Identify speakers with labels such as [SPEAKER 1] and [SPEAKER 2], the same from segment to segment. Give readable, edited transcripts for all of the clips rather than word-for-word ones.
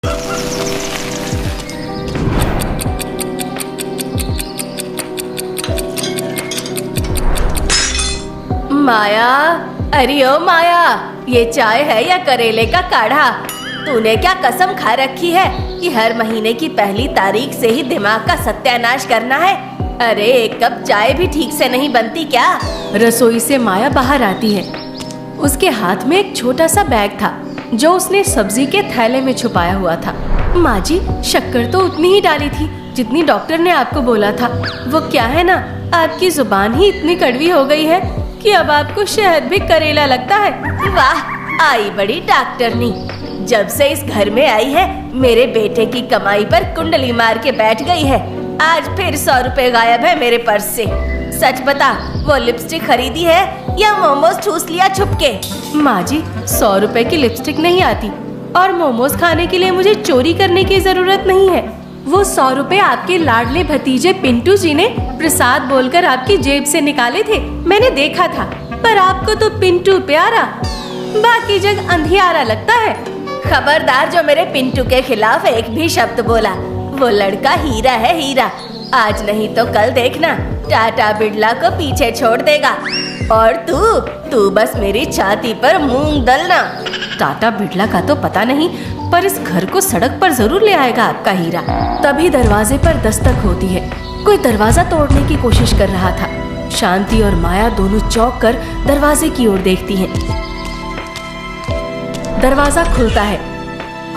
[SPEAKER 1] माया, अरे ओ माया, ये चाय है या करेले का काढ़ा? तूने क्या कसम खा रखी है कि हर महीने की पहली तारीख से ही दिमाग का सत्यानाश करना है? अरे एक कप चाय भी ठीक से नहीं बनती क्या? रसोई से माया बाहर आती है। उसके हाथ में एक छोटा सा बैग था जो उसने सब्जी के थैले में छुपाया हुआ था। माँ जी, शक्कर तो उतनी ही डाली थी जितनी डॉक्टर ने आपको बोला था। वो क्या है ना, आपकी जुबान ही इतनी कड़वी हो गई है कि अब आपको शहद भी करेला लगता है। वाह, आई बड़ी डॉक्टरनी। जब से इस घर में आई है मेरे बेटे की कमाई पर कुंडली मार के बैठ गई है। आज फिर 100 रुपए गायब है मेरे पर्स से। सच बता, वो लिपस्टिक खरीदी है या मोमोज ठूस लिया छुपके? माँ जी, 100 रुपए की लिपस्टिक नहीं आती और मोमोज खाने के लिए मुझे चोरी करने की जरूरत नहीं है। वो 100 रुपए आपके लाडले भतीजे पिंटू जी ने प्रसाद बोलकर आपकी जेब से निकाले थे, मैंने देखा था। पर आपको तो पिंटू प्यारा, बाकी जग अंधियारा लगता है। खबरदार जो मेरे पिंटू के खिलाफ एक भी शब्द बोला। वो लड़का हीरा है, हीरा। आज नहीं तो कल देखना टाटा बिरला को पीछे छोड़ देगा। और तू बस मेरी छाती पर मूंग दलना। टाटा बिरला का तो पता नहीं, पर इस घर को सड़क पर जरूर ले आएगा आपका हीरा। तभी दरवाजे पर दस्तक होती है। कोई दरवाजा तोड़ने की कोशिश कर रहा था। शांति और माया दोनों चौंक कर दरवाजे की ओर देखती हैं। दरवाजा खुलता है।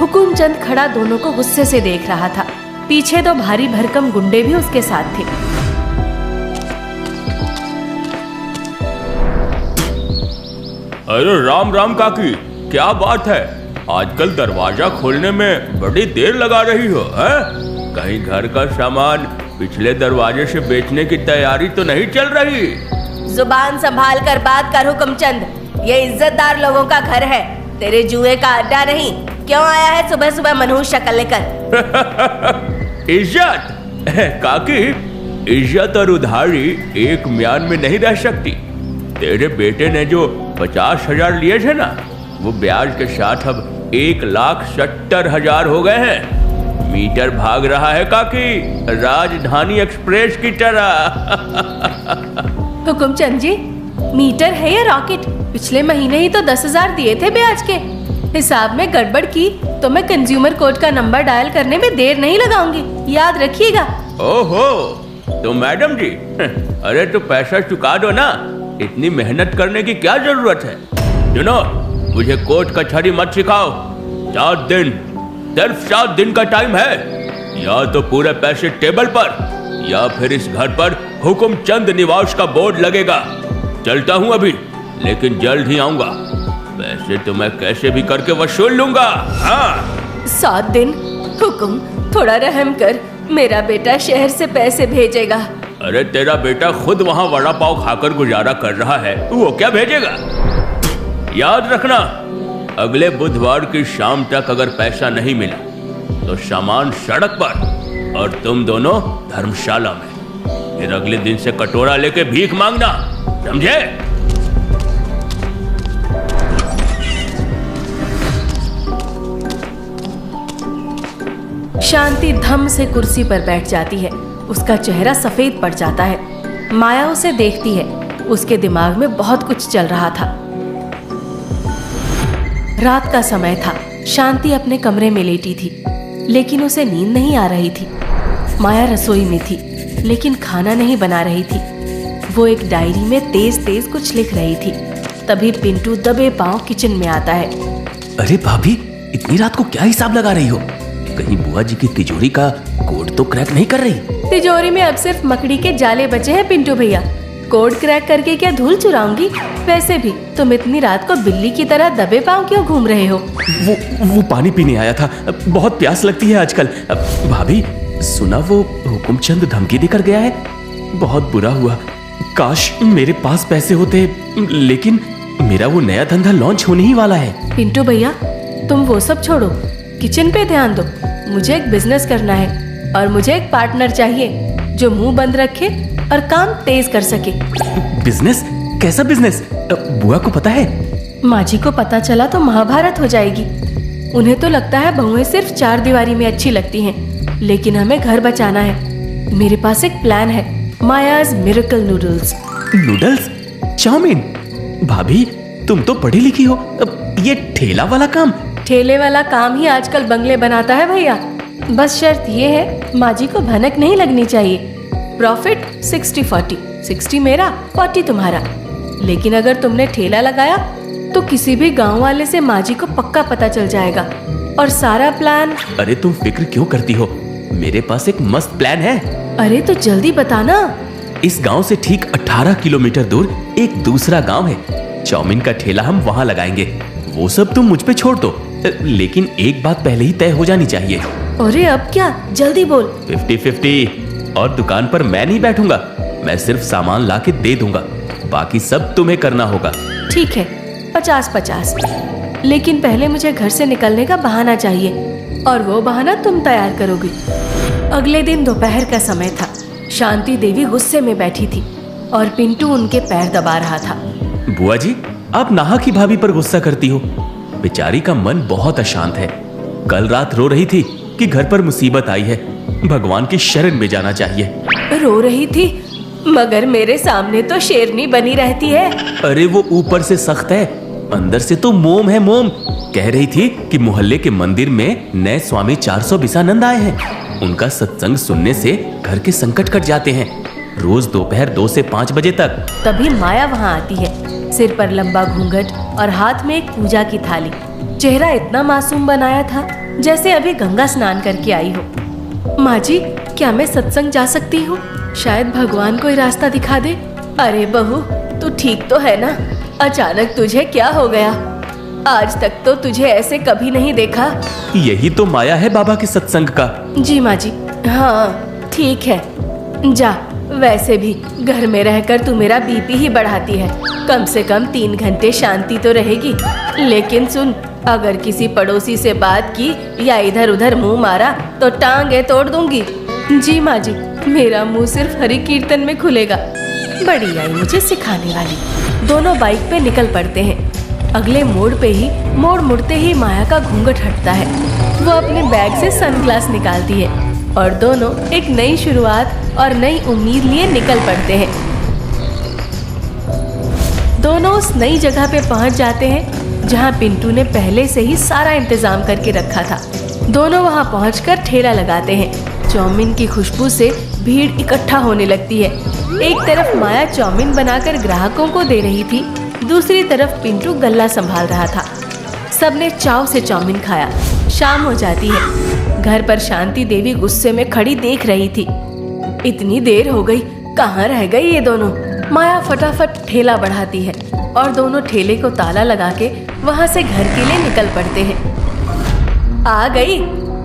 [SPEAKER 1] हुकुमचंद खड़ा दोनों को गुस्से से देख रहा था। पीछे 2 भारी भरकम गुंडे भी उसके साथ थे।
[SPEAKER 2] अरे राम राम काकी, क्या बात है? आजकल दरवाजा खोलने में बड़ी देर लगा रही हो, हैं? कहीं घर का सामान पिछले दरवाजे से बेचने की तैयारी तो नहीं चल रही?
[SPEAKER 1] जुबान संभाल कर बात कर हुकुमचंद। ये इज्जतदार लोगों का घर है, तेरे जुए का अड्डा नहीं। क्यों आया है सुबह सुबह मनहूस शक्ल लेकर?
[SPEAKER 2] इज्जत? काकी, इज्जत और उधारी एक म्यान में नहीं रह सकती। तेरे बेटे ने जो 50,000 लिए थे ना, वो ब्याज के साथ अब 1,70,000 हो गए हैं। मीटर भाग रहा है काकी, राजधानी एक्सप्रेस की तरह।
[SPEAKER 1] हुकुमचंद जी, मीटर है या रॉकेट? पिछले महीने ही तो 10,000 दिए थे ब्याज के। हिसाब में गड़बड़ की तो मैं कंज्यूमर कोर्ट का नंबर डायल करने में देर नहीं लगाऊंगी, याद रखिएगा।
[SPEAKER 2] ओहो, तो मैडम जी, अरे तो पैसा चुका दो ना, इतनी मेहनत करने की क्या जरूरत है? सुनो, मुझे कोर्ट कचहरी मत सिखाओ। 7 दिन, सिर्फ 7 दिन का टाइम है। या तो पूरे पैसे टेबल पर, या फिर इस घर पर हुकुमचंद निवास का बोर्ड लगेगा। चलता हूँ अभी, लेकिन जल्द ही आऊंगा। पैसे तो मैं कैसे भी करके वसूल लूंगा। हाँ।
[SPEAKER 1] 7 दिन? हुकुम, थोड़ा रहम कर, मेरा बेटा शहर से पैसे भेजेगा।
[SPEAKER 2] अरे तेरा बेटा खुद वहाँ वड़ा पाव खाकर गुजारा कर रहा है, वो क्या भेजेगा? याद रखना, अगले बुधवार की शाम तक अगर पैसा नहीं मिला तो सामान सड़क पर और तुम दोनों धर्मशाला में। फिर अगले दिन से कटोरा लेके भीख मांगना, समझे?
[SPEAKER 1] शांति धम से कुर्सी पर बैठ जाती है। उसका चेहरा सफेद पड़ जाता है। माया उसे देखती है। उसके दिमाग में बहुत कुछ चल रहा था। रात का समय था। शांति अपने कमरे में लेटी थी, लेकिन उसे नींद नहीं आ रही थी। माया रसोई में थी, लेकिन खाना नहीं बना रही थी। वो एक डायरी में तेज तेज कुछ लिख रही थी। तभी पिंटू दबे पांव किचन में आता है।
[SPEAKER 3] अरे भाभी, इतनी रात को क्या हिसाब लगा रही हो? कहीं बुआ जी की तिजोरी का कोड तो क्रैक नहीं कर रही?
[SPEAKER 1] तिजोरी में अब सिर्फ मकड़ी के जाले बचे हैं पिंटू भैया। कोड क्रैक करके क्या धूल चुराऊंगी? वैसे भी तुम इतनी रात को बिल्ली की तरह दबे पांव क्यों घूम रहे हो?
[SPEAKER 3] वो पानी पीने आया था, बहुत प्यास लगती है आजकल। भाभी, सुना वो हुकुमचंद धमकी देकर गया है? बहुत बुरा हुआ। काश मेरे पास पैसे होते, लेकिन मेरा वो नया धंधा लॉन्च होने ही वाला है।
[SPEAKER 1] पिंटू भैया, तुम वो सब छोड़ो, किचन पे ध्यान दो। मुझे एक बिजनेस करना है और मुझे एक पार्टनर चाहिए जो मुंह बंद रखे और काम तेज कर सके।
[SPEAKER 3] बिजनेस? कैसा बिजनेस? बुआ को पता है?
[SPEAKER 1] माँ जी को पता चला तो महाभारत हो जाएगी। उन्हें तो लगता है बहुएं सिर्फ चार दीवारी में अच्छी लगती हैं, लेकिन हमें घर बचाना है। मेरे पास एक प्लान है, Maya's miracle noodles.
[SPEAKER 3] Noodles? Chow mein? भाभी तुम तो पढ़ी लिखी हो, अब ये ठेला वाला काम?
[SPEAKER 1] ठेले वाला काम ही आजकल बंगले बनाता है भैया। बस शर्त ये है, माँ जी को भनक नहीं लगनी चाहिए। प्रॉफिट 60-40, 60 मेरा 40 तुम्हारा। लेकिन अगर तुमने ठेला लगाया तो किसी भी गांव वाले से माँ जी को पक्का पता चल जाएगा और सारा प्लान।
[SPEAKER 3] अरे तुम फिक्र क्यों करती हो, मेरे पास एक मस्त प्लान है।
[SPEAKER 1] अरे तो जल्दी बताना।
[SPEAKER 3] इस गांव से ठीक 18 किलोमीटर दूर एक दूसरा गांव है। चाउमीन का ठेला हम वहां लगाएंगे। वो सब तुम मुझ पे छोड़ दो, लेकिन एक बात पहले ही तय हो जानी चाहिए।
[SPEAKER 1] अरे अब क्या, जल्दी बोल।
[SPEAKER 3] 50-50। और दुकान पर मैं नहीं बैठूंगा, मैं सिर्फ सामान ला के दे दूंगा, बाकी सब तुम्हें करना होगा।
[SPEAKER 1] ठीक है, 50-50। लेकिन पहले मुझे घर से निकलने का बहाना चाहिए, और वो बहाना तुम तैयार करोगी। अगले दिन दोपहर का समय था। शांति देवी गुस्से में बैठी थी और पिंटू उनके पैर दबा रहा था।
[SPEAKER 3] बुआ जी, आप नाहा की भाभी पर गुस्सा करती हो। बेचारी का मन बहुत अशांत है। कल रात रो रही थी कि घर पर मुसीबत आई है, भगवान की शरण में जाना चाहिए।
[SPEAKER 1] रो रही थी, मगर मेरे सामने तो शेरनी बनी रहती है।
[SPEAKER 3] अरे वो ऊपर से सख्त है, अंदर से तो मोम है मोम। कह रही थी कि मोहल्ले के मंदिर में नए स्वामी 400 बिसानंद आए हैं। उनका सत्संग सुनने से घर के संकट कट जाते हैं, रोज दोपहर 2 से 5 बजे तक।
[SPEAKER 1] तभी माया वहाँ आती है, सिर पर लंबा घूंघट और हाथ में एक पूजा की थाली। चेहरा इतना मासूम बनाया था जैसे अभी गंगा स्नान करके आई हो। माँ जी, क्या मैं सत्संग जा सकती हूँ? शायद भगवान कोई रास्ता दिखा दे। अरे बहू, तू ठीक तो है ना? अचानक तुझे क्या हो गया? आज तक तो तुझे ऐसे कभी नहीं देखा।
[SPEAKER 3] यही तो माया है बाबा के सत्संग का।
[SPEAKER 1] जी माँ जी, हाँ ठीक है, जा। वैसे भी घर में रहकर तू मेरा बीपी ही बढ़ाती है। कम से कम 3 घंटे शांति तो रहेगी। लेकिन सुन, अगर किसी पड़ोसी से बात की या इधर उधर मुंह मारा तो टांगे तोड़ दूंगी। जी माँ जी, मेरा मुंह सिर्फ हरि कीर्तन में खुलेगा। बड़ी आई मुझे सिखाने वाली। दोनों बाइक पे निकल पड़ते हैं। अगले मोड़ पे ही मोड़ मुड़ते ही माया का घूंघट हटता है। वो अपने बैग से सनग्लास निकालती है और दोनों एक नई शुरुआत और नई उम्मीद लिए निकल पड़ते हैं। दोनों उस नई जगह पे पहुंच जाते हैं जहां पिंटू ने पहले से ही सारा इंतजाम करके रखा था। दोनों वहां पहुंचकर ठेला लगाते हैं। चाउमीन की खुशबू से भीड़ इकट्ठा होने लगती है। एक तरफ माया चाउमीन बनाकर ग्राहकों को दे रही थी, दूसरी तरफ पिंटू गल्ला संभाल रहा था। सबने चाव से चाउमीन खाया। शाम हो जाती है। घर पर शांति देवी गुस्से में खड़ी देख रही थी। इतनी देर हो गई, कहाँ रह गई ये दोनों? माया फटाफट ठेला बढ़ाती है और दोनों ठेले को ताला लगा के वहाँ से घर के लिए निकल पड़ते हैं। आ गई?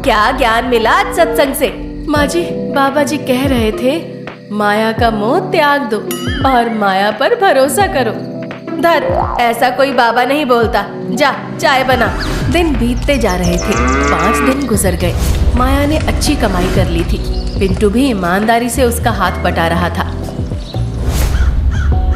[SPEAKER 1] क्या ज्ञान मिला आज सत्संग से? माँ जी, बाबा जी कह रहे थे माया का मोह त्याग दो और माया पर भरोसा करो। धत, ऐसा कोई बाबा नहीं बोलता। जा चाय बना। दिन बीतते जा रहे थे। 5 दिन गुजर गए। माया ने अच्छी कमाई कर ली थी। पिंटू भी ईमानदारी से उसका हाथ बटा रहा था।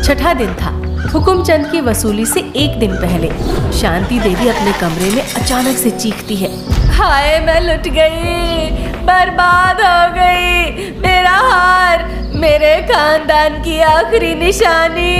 [SPEAKER 1] 6ठा दिन था। हुकुमचंद की वसूली से 1 दिन पहले शांति देवी अपने कमरे में अचानक से चीखती है, हाय मैं लुट गई, बर्बाद हो गई, मेरा हार, मेरे खानदान की आखिरी निशानी।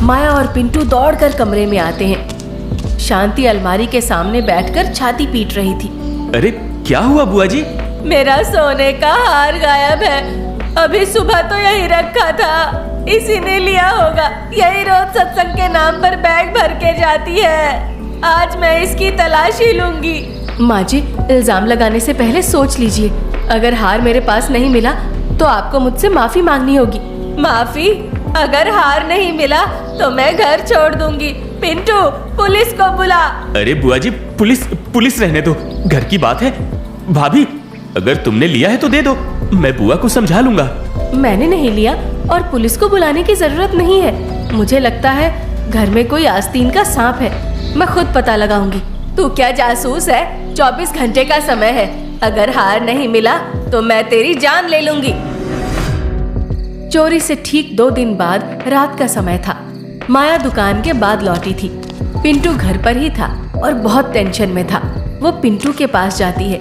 [SPEAKER 1] माया और पिंटू दौड़कर कमरे में आते हैं। शांति अलमारी के सामने बैठकर छाती पीट रही थी।
[SPEAKER 3] अरे क्या हुआ बुआ जी?
[SPEAKER 1] मेरा सोने का हार गायब है। अभी सुबह तो यही रखा था, इसी ने लिया होगा। यही रोज सत्संग के नाम पर बैग भर के जाती है। आज मैं इसकी तलाशी लूंगी। माँ जी, इल्जाम लगाने से पहले सोच लीजिए। अगर हार मेरे पास नहीं मिला तो आपको मुझसे माफी मांगनी होगी। माफी? अगर हार नहीं मिला तो मैं घर छोड़ दूंगी। पिंटू, पुलिस को बुला।
[SPEAKER 3] अरे बुआ जी, पुलिस रहने दो, घर की बात है। भाभी, अगर तुमने लिया है तो दे दो, मैं बुआ को समझा लूंगा।
[SPEAKER 1] मैंने नहीं लिया और पुलिस को बुलाने की जरूरत नहीं है। मुझे लगता है घर में कोई आस्तीन का सांप है। मैं खुद पता लगाऊंगी। तू क्या जासूस है? 24 घंटे का समय है। अगर हार नहीं मिला तो मैं तेरी जान ले लूंगी। चोरी से ठीक 2 दिन बाद रात का समय था। माया दुकान के बाद लौटी थी। पिंटू घर पर ही था और बहुत टेंशन में था। वो पिंटू के पास जाती है।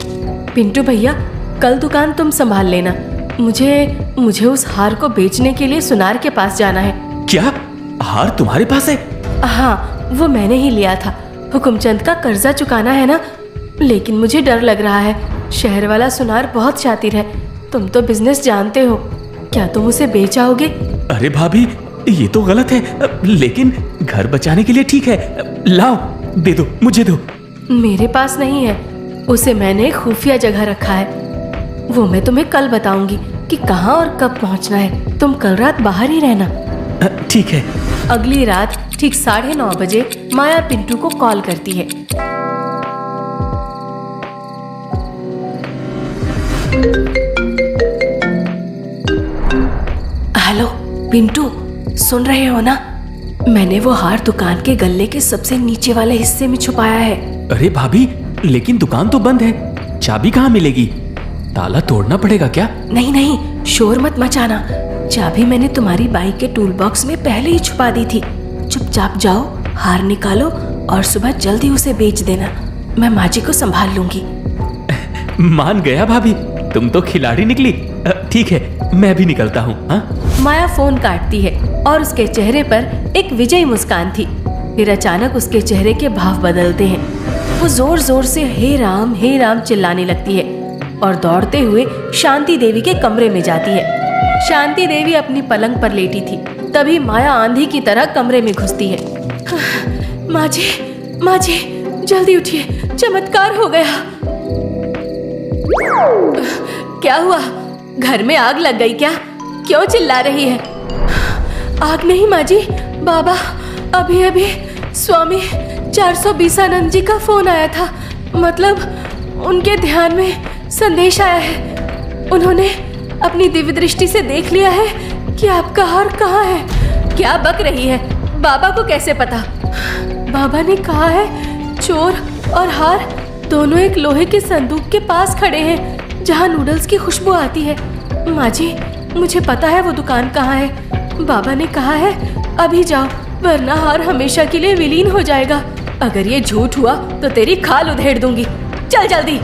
[SPEAKER 1] पिंटू भैया, कल दुकान तुम संभाल लेना। मुझे उस हार को बेचने के लिए सुनार के पास जाना है।
[SPEAKER 3] क्या हार तुम्हारे पास है?
[SPEAKER 1] हाँ, वो मैंने ही लिया था। हुकुमचंद का कर्जा चुकाना है ना, लेकिन मुझे डर लग रहा है। शहर वाला सुनार बहुत शातिर है। तुम तो बिजनेस जानते हो, क्या तुम उसे बेच आओगे?
[SPEAKER 3] अरे भाभी, ये तो गलत है, लेकिन घर बचाने के लिए ठीक है। लाओ, दे दो, मुझे दो।
[SPEAKER 1] मेरे पास नहीं है, उसे मैंने खुफिया जगह रखा है। वो मैं तुम्हें कल बताऊंगी कि कहाँ और कब पहुँचना है। तुम कल रात बाहर ही रहना।
[SPEAKER 3] ठीक है।
[SPEAKER 1] अगली रात ठीक 9:30 बजे माया पिंटू को कॉल करती है। हेलो पिंटू, सुन रहे हो ना? मैंने वो हार दुकान के गल्ले के सबसे नीचे वाले हिस्से में छुपाया है।
[SPEAKER 3] अरे भाभी, लेकिन दुकान तो बंद है, चाबी कहाँ मिलेगी? ताला तोड़ना पड़ेगा क्या?
[SPEAKER 1] नहीं नहीं, शोर मत मचाना। चाबी मैंने तुम्हारी बाइक के टूल बॉक्स में पहले ही छुपा दी थी। चुपचाप जाओ, हार निकालो और सुबह जल्दी उसे बेच देना। मैं माँ जी को संभाल लूंगी।
[SPEAKER 3] मान गया भाभी, तुम तो खिलाड़ी निकली। ठीक है, मैं भी निकलता हूँ। हाँ?
[SPEAKER 1] माया फोन काटती है और उसके चेहरे पर एक विजयी मुस्कान थी। फिर अचानक उसके चेहरे के भाव बदलते हैं। वो जोर जोर से हे राम चिल्लाने लगती है और दौड़ते हुए शांति देवी के कमरे में जाती है। शांति देवी अपनी पलंग पर लेटी थी। तभी माया आंधी की तरह कमरे में घुसती है। माँ जी, जल्दी उठिए, चमत्कार हो गया। क्या हुआ? घर में आग लग गई क्या? क्यों चिल्ला रही है? आग नहीं माँ जी, बाबा, अभी स्वामी 420 आनंद जी का फोन आया था। मतलब उनके ध्यान में संदेश आया है। उन्होंने अपनी दिव्य दृष्टि से देख लिया है कि आपका हार कहाँ है। क्या बक रही है? बाबा को कैसे पता? बाबा ने कहा है चोर और हार दोनों एक लोहे के संदूक के पास खड़े हैं जहाँ नूडल्स की खुशबू आती है। माँ जी, मुझे पता है वो दुकान कहाँ है। बाबा ने कहा है अभी जाओ, वरना हार हमेशा के लिए विलीन हो जाएगा। अगर ये झूठ हुआ तो तेरी खाल उधेड़ दूंगी। चल जल्दी।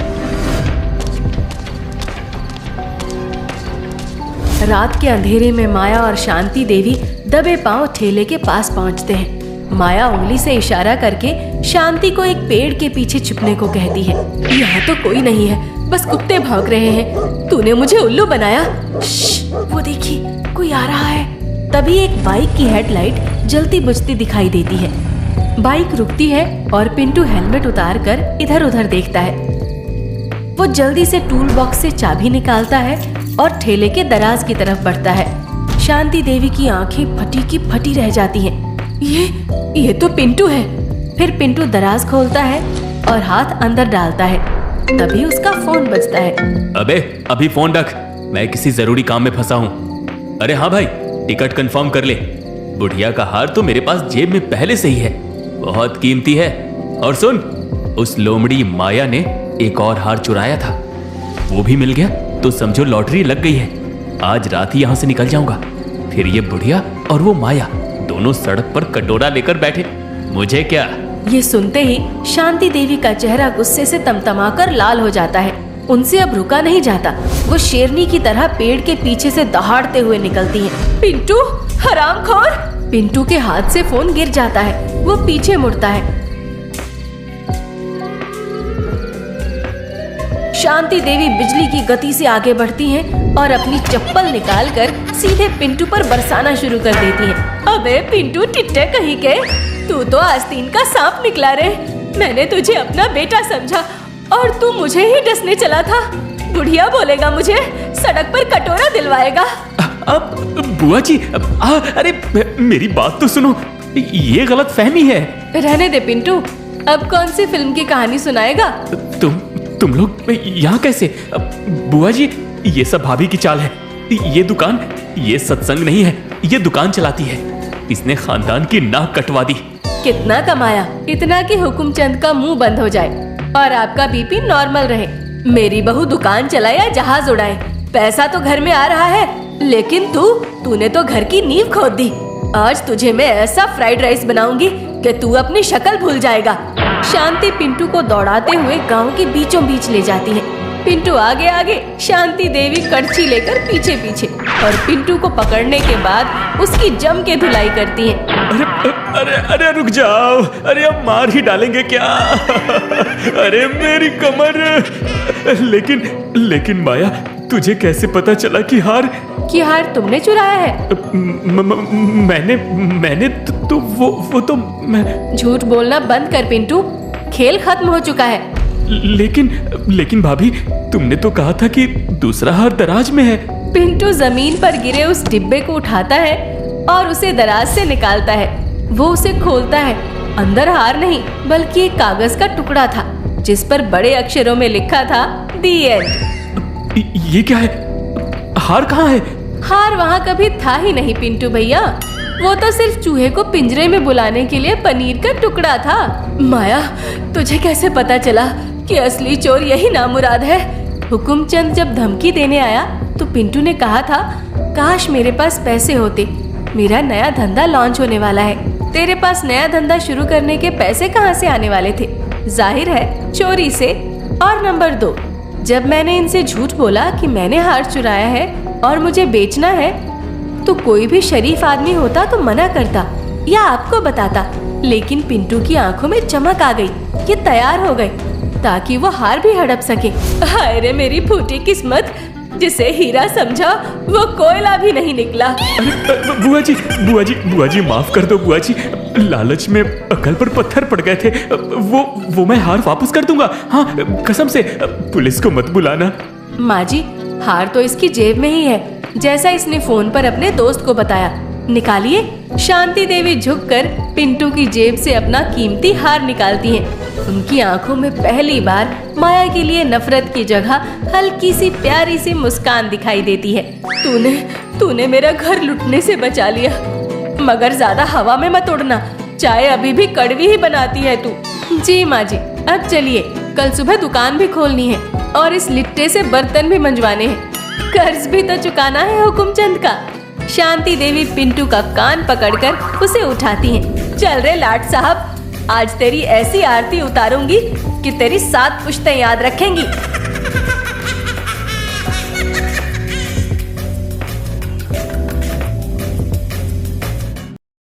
[SPEAKER 1] रात के अंधेरे में माया और शांति देवी दबे पांव ठेले के पास पहुंचते हैं। माया उंगली से इशारा करके शांति को एक पेड़ के पीछे छुपने को कहती है। यहाँ तो कोई नहीं है, बस कुत्ते भौंक रहे हैं। तूने मुझे उल्लू बनाया। वो देखी, कोई आ रहा है। तभी एक बाइक की हेडलाइट जलती बुझती दिखाई देती है। बाइक रुकती है और पिंटू हेलमेट उतारकर इधर उधर देखता है। वो जल्दी से टूल बॉक्स से चाबी निकालता है और ठेले के दराज की तरफ बढ़ता है। शांति देवी की आंखें फटी की फटी रह जाती हैं। ये तो पिंटू है। फिर पिंटू दराज खोलता है और हाथ अंदर डालता है। तभी उसका फोन बजता है।
[SPEAKER 3] अबे, अभी फोन रख, मैं किसी जरूरी काम में फंसा हूँ। अरे हाँ भाई, टिकट कंफर्म कर ले। बुढ़िया का हार तो मेरे पास जेब में पहले से ही है, बहुत कीमती है। और सुन, उस लोमड़ी माया ने एक और हार चुराया था, वो भी मिल गया तो समझो लॉटरी लग गई है। आज रात ही यहाँ से निकल जाऊंगा। फिर ये बुढ़िया और वो माया दोनों सड़क पर कटोरा लेकर बैठे, मुझे क्या।
[SPEAKER 1] ये सुनते ही शांति देवी का चेहरा गुस्से से तमतमाकर लाल हो जाता है। उनसे अब रुका नहीं जाता। वो शेरनी की तरह पेड़ के पीछे से दहाड़ते हुए निकलती हैं। पिंटू, हरामखोर! पिंटू के हाथ से फोन गिर जाता है। वो पीछे मुड़ता है। शांति देवी बिजली की गति से आगे बढ़ती हैं और अपनी चप्पल निकालकर सीधे पिंटू पर बरसाना शुरू कर देती हैं। अबे पिंटू टिट्टे कहीं के, तू तो आस्तीन का सांप निकला रे। मैंने तुझे अपना बेटा समझा और तू मुझे ही डसने चला था। बुढ़िया बोलेगा मुझे, सड़क पर कटोरा दिलवाएगा।
[SPEAKER 3] अब बुआ जी, अरे मेरी बात तो सुनो, ये गलत फहमी है।
[SPEAKER 1] रहने दे पिंटू, अब कौन सी फिल्म की कहानी सुनाएगा?
[SPEAKER 3] तुम लोग यहाँ कैसे? बुआ जी, ये सब भाभी की चाल है। ये दुकान, ये सत्संग नहीं है, ये दुकान चलाती है। इसने खानदान की नाक कटवा दी।
[SPEAKER 1] कितना कमाया? इतना कि हुकुमचंद का मुंह बंद हो जाए और आपका बीपी नॉर्मल रहे। मेरी बहू दुकान चलाए या जहाज उड़ाए, पैसा तो घर में आ रहा है, लेकिन तूने तो घर की नींव खोद दी। आज तुझे मैं ऐसा फ्राइड राइस बनाऊंगी कि तू अपनी शक्ल भूल जाएगा। शांति पिंटू को दौड़ाते हुए गांव के बीचों बीच ले जाती है। पिंटू आगे आगे, शांति देवी कड़छी लेकर पीछे पीछे, और पिंटू को पकड़ने के बाद उसकी जम के धुलाई करती है।
[SPEAKER 3] अरे अरे अरे रुक जाओ, अरे अब मार ही डालेंगे क्या? अरे मेरी कमर। लेकिन माया, तुझे कैसे पता चला कि हार
[SPEAKER 1] तुमने चुराया है?
[SPEAKER 3] मैंने तो वो तो मैं।
[SPEAKER 1] झूठ बोलना बंद कर पिंटू, खेल खत्म हो चुका है।
[SPEAKER 3] लेकिन भाभी, तुमने तो कहा था कि दूसरा हार दराज में है।
[SPEAKER 1] पिंटू जमीन पर गिरे उस डिब्बे को उठाता है और उसे दराज से निकालता है। वो उसे खोलता है। अंदर हार नहीं, बल्कि एक कागज का टुकड़ा था जिस पर बड़े अक्षरों में लिखा था दी एंड।
[SPEAKER 3] ये क्या है? हार कहाँ है?
[SPEAKER 1] हार वहाँ कभी था ही नहीं पिंटू भैया, वो तो सिर्फ चूहे को पिंजरे में बुलाने के लिए पनीर का टुकड़ा था। माया, तुझे कैसे पता चला कि असली चोर यही नामुराद है? हुकुमचंद जब धमकी देने आया तो पिंटू ने कहा था, काश मेरे पास पैसे होते, मेरा नया धंधा लॉन्च होने वाला है। तेरे पास नया धंधा शुरू करने के पैसे कहाँ से आने वाले थे? जाहिर है चोरी से। और नंबर 2, जब मैंने इनसे झूठ बोला कि मैंने हार चुराया है और मुझे बेचना है, तो कोई भी शरीफ आदमी होता तो मना करता या आपको बताता। लेकिन पिंटू की आंखों में चमक आ गई। ये तैयार हो गए ताकि वो हार भी हड़प सके। हाय रे मेरी फूटी किस्मत, जिसे हीरा समझा वो कोयला भी नहीं निकला।
[SPEAKER 3] अरे बुआ जी माफ कर दो बुआ जी, लालच में अकल पर पत्थर पड़ गए थे। वो मैं हार वापस कर दूंगा। हाँ, कसम से, पुलिस को मत बुलाना।
[SPEAKER 1] माँ जी, हार तो इसकी जेब में ही है, जैसा इसने फोन पर अपने दोस्त को बताया। निकालिए। शांति देवी झुककर पिंटू की जेब से अपना कीमती हार निकालती हैं। उनकी आंखों में पहली बार माया के लिए नफरत की जगह हल्की सी प्यारी सी मुस्कान दिखाई देती है। तूने मेरा घर लुटने से बचा लिया, मगर ज्यादा हवा में मत उड़ना, चाय अभी भी कड़वी ही बनाती है तू। जी माँ जी, अब चलिए, कल सुबह दुकान भी खोलनी है और इस लिट्टे से बर्तन भी मंजवाने हैं। कर्ज भी तो चुकाना है हुकुमचंद का। शांति देवी पिंटू का कान पकड़कर उसे उठाती हैं। चल रे लाट साहब, आज तेरी ऐसी आरती उतारूंगी कि तेरी 7 पुश्तें याद रखेंगी।